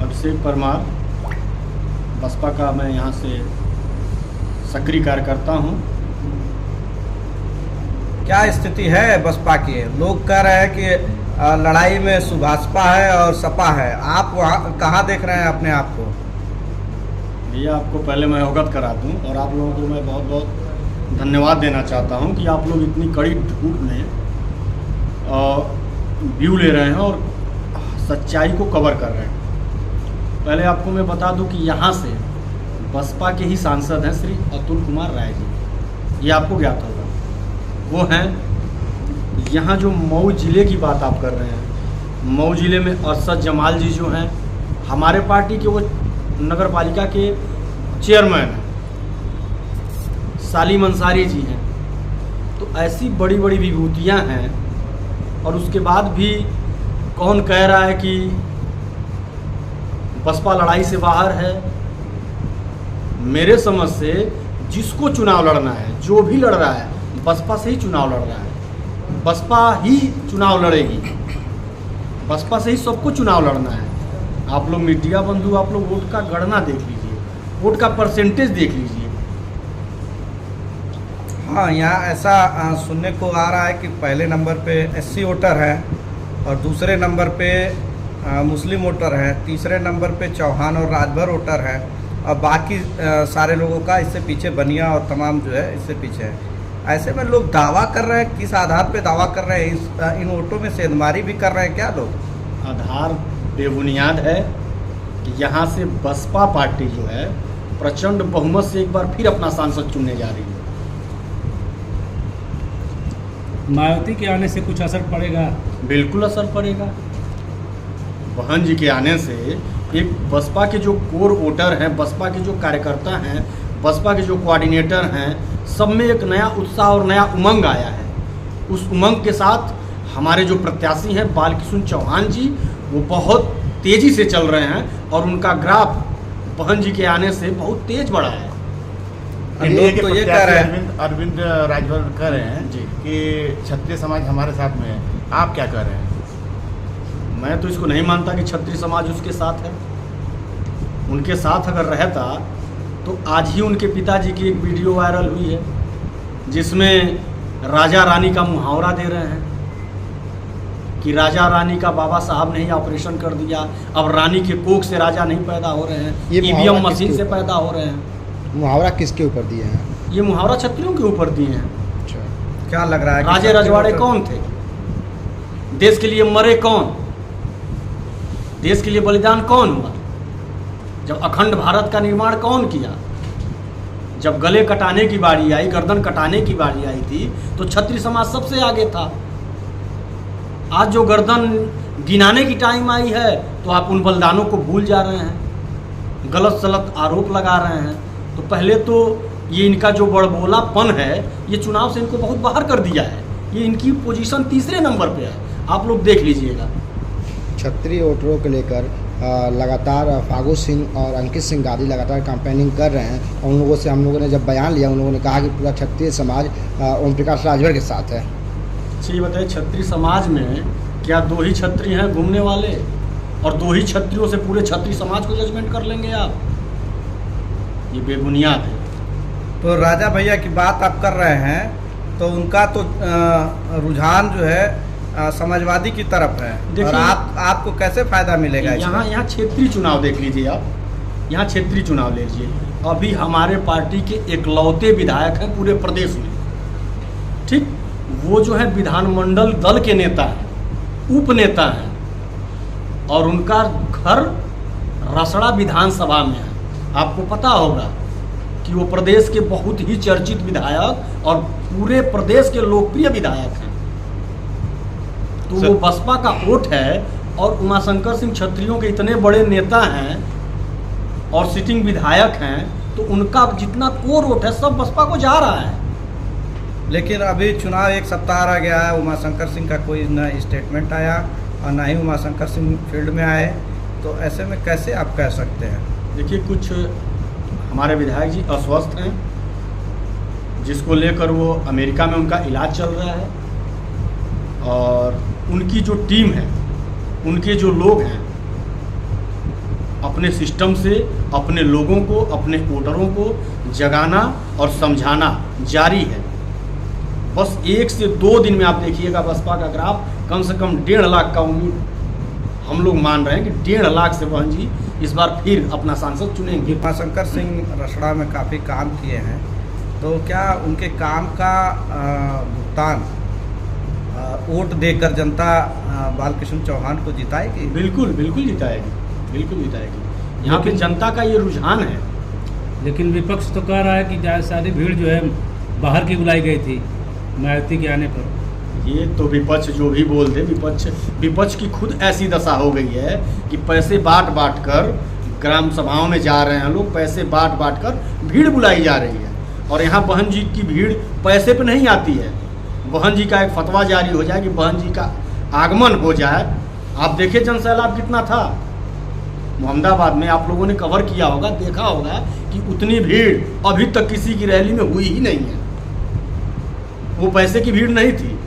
अभिषेक परमार, बसपा का मैं यहाँ से सक्रिय कार्यकर्ता हूँ। क्या स्थिति है बसपा की? लोग कह रहे हैं कि लड़ाई में सुभाषपा है और सपा है। आप वहाँ कहाँ देख रहे हैं अपने आप को? भैया, आपको पहले मैं अवगत करा दूँ और आप लोगों को मैं बहुत बहुत धन्यवाद देना चाहता हूँ कि आप लोग इतनी कड़ी धूप में व्यू ले रहे हैं और सच्चाई को कवर कर रहे हैं। पहले आपको मैं बता दूं कि यहाँ से बसपा के ही सांसद हैं श्री अतुल कुमार राय जी, ये आपको ज्ञात होगा। वो हैं यहाँ जो मऊ जिले की बात आप कर रहे हैं, मऊ जिले में अरशद जमाल जी जो हैं हमारे पार्टी के, वो नगर पालिका के चेयरमैन हैं। सालिम अंसारी जी हैं। तो ऐसी बड़ी बड़ी विभूतियाँ हैं और उसके बाद भी कौन कह रहा है कि बसपा लड़ाई से बाहर है? मेरे समझ से जिसको चुनाव लड़ना है, जो भी लड़ रहा है, बसपा से ही चुनाव लड़ रहा है। बसपा ही चुनाव लड़ेगी, बसपा से ही सबको चुनाव लड़ना है। आप लोग मीडिया बंधु, आप लोग वोट का गणना देख लीजिए, वोट का परसेंटेज देख लीजिए। हाँ, यहाँ ऐसा सुनने को आ रहा है कि पहले नंबर पे एससी वोटर है और दूसरे नंबर पे मुस्लिम वोटर है, तीसरे नंबर पे चौहान और राजभर वोटर है और बाकी सारे लोगों का इससे पीछे बनिया और तमाम जो है इससे पीछे है। ऐसे में लोग दावा कर रहे हैं, किस आधार पे दावा कर रहे हैं? इन वोटों में सेंधमारी भी कर रहे हैं क्या लोग? आधार बेबुनियाद है कि यहाँ से बसपा पार्टी जो है प्रचंड बहुमत से एक बार फिर अपना सांसद चुनने जा रही है। मायावती के आने से कुछ असर पड़ेगा? बिल्कुल असर पड़ेगा। बहन जी के आने से एक बसपा के जो कोर वोटर हैं, बसपा के जो कार्यकर्ता हैं, बसपा के जो कोऑर्डिनेटर हैं, सब में एक नया उत्साह और नया उमंग आया है। उस उमंग के साथ हमारे जो प्रत्याशी हैं बालकृष्ण चौहान जी, वो बहुत तेज़ी से चल रहे हैं और उनका ग्राफ बहन जी के आने से बहुत तेज बढ़ा है। लोग तो ये कह रहे हैं, अरविंद राजभर कह रहे हैं जी कि क्षत्रिय समाज हमारे साथ में है। आप क्या कह रहे हैं? मैं तो इसको नहीं मानता कि क्षत्रिय समाज उसके साथ है। उनके साथ अगर रहता तो आज ही उनके पिताजी की एक वीडियो वायरल हुई है जिसमें राजा रानी का मुहावरा दे रहे हैं कि राजा रानी का बाबा साहब ने ही ऑपरेशन कर दिया, अब रानी के कोख से राजा नहीं पैदा हो रहे हैं, ईवीएम मशीन से पैदा हो रहे हैं। मुहावरा किसके ऊपर दिए हैं? ये मुहावरा क्षत्रियों के ऊपर दिए हैं। अच्छा, क्या लग रहा है? राजे रजवाड़े कौन थे? देश के लिए मरे कौन? देश के लिए बलिदान कौन हुआ? जब अखंड भारत का निर्माण कौन किया? जब गले कटाने की बारी आई, गर्दन कटाने की बारी आई थी तो क्षत्रिय समाज सबसे आगे था। आज जो गर्दन गिनाने की टाइम आई है तो आप उन बलिदानों को भूल जा रहे हैं, गलत सलत आरोप लगा रहे हैं। तो पहले तो ये इनका जो बड़बोलापन है, ये चुनाव से इनको बहुत बाहर कर दिया है। ये इनकी पोजीशन तीसरे नंबर पे है, आप लोग देख लीजिएगा। क्षत्रिय वोटरों को लेकर लगातार फागू सिंह और अंकित सिंह गादी लगातार कैंपेनिंग कर रहे हैं और उन लोगों से हम लोगों ने जब बयान लिया, उन लोगों ने कहा कि पूरा क्षत्रिय समाज ओम प्रकाश राजभर के साथ है। अच्छा, ये बताइए, क्षत्रिय समाज में क्या दो ही क्षत्रिय हैं घूमने वाले और दो ही क्षत्रियों से पूरे क्षत्रिय समाज को जजमेंट कर लेंगे आप? ये बेबुनियाद है। तो राजा भैया की बात आप कर रहे हैं तो उनका तो रुझान जो है समाजवादी की तरफ है और आपको कैसे फायदा मिलेगा? यहाँ क्षेत्रीय चुनाव देख लीजिए आप, यहाँ क्षेत्रीय चुनाव ले लीजिए। अभी हमारे पार्टी के इकलौते विधायक हैं पूरे प्रदेश में, ठीक, वो जो है विधानमंडल दल के नेता हैं, उपनेता हैं और उनका घर रसड़ा विधानसभा में है। आपको पता होगा कि वो प्रदेश के बहुत ही चर्चित विधायक और पूरे प्रदेश के लोकप्रिय विधायक हैं। तो वो बसपा का वोट है और उमाशंकर सिंह क्षत्रियों के इतने बड़े नेता हैं और सिटिंग विधायक हैं, तो उनका जितना कोर वोट है सब बसपा को जा रहा है। लेकिन अभी चुनाव एक सप्ताह रह गया है, उमाशंकर सिंह का कोई न स्टेटमेंट आया और ना ही उमाशंकर सिंह फील्ड में आए, तो ऐसे में कैसे आप कह सकते हैं? देखिए, कुछ हमारे विधायक जी अस्वस्थ हैं, जिसको लेकर वो अमेरिका में उनका इलाज चल रहा है और उनकी जो टीम है, उनके जो लोग हैं, अपने सिस्टम से अपने लोगों को, अपने वोटरों को जगाना और समझाना जारी है। बस 1 से 2 दिन में आप देखिएगा बसपा का ग्राफ कम से कम 1.5 लाख का उम्मीद हम लोग मान रहे हैं कि 1.5 लाख से बहन जी इस बार फिर अपना सांसद चुनेंगे। उमाशंकर सिंह रसड़ा में काफ़ी काम किए हैं, तो क्या उनके काम का भुगतान वोट देकर जनता बालकृष्ण चौहान को जिताएगी? बिल्कुल बिल्कुल जिताएगी, बिल्कुल जिताएगी। यहाँ पे जनता का ये रुझान है। लेकिन विपक्ष तो कह रहा है कि सारी भीड़ जो है बाहर की बुलाई गई थी मायावती के आने पर। ये तो विपक्ष जो भी बोल दे, विपक्ष की खुद ऐसी दशा हो गई है कि पैसे बांट कर ग्राम सभाओं में जा रहे हैं लोग, पैसे बांट कर भीड़ बुलाई जा रही है। और यहाँ बहन जी की भीड़ पैसे पे नहीं आती है। बहन जी का एक फतवा जारी हो जाए कि बहन जी का आगमन हो जाए। आप देखिए जनसैलाब कितना था मोहम्मदाबाद में, आप लोगों ने कवर किया होगा, देखा होगा कि उतनी भीड़ अभी तक किसी की रैली में हुई ही नहीं है। वो पैसे की भीड़ नहीं थी।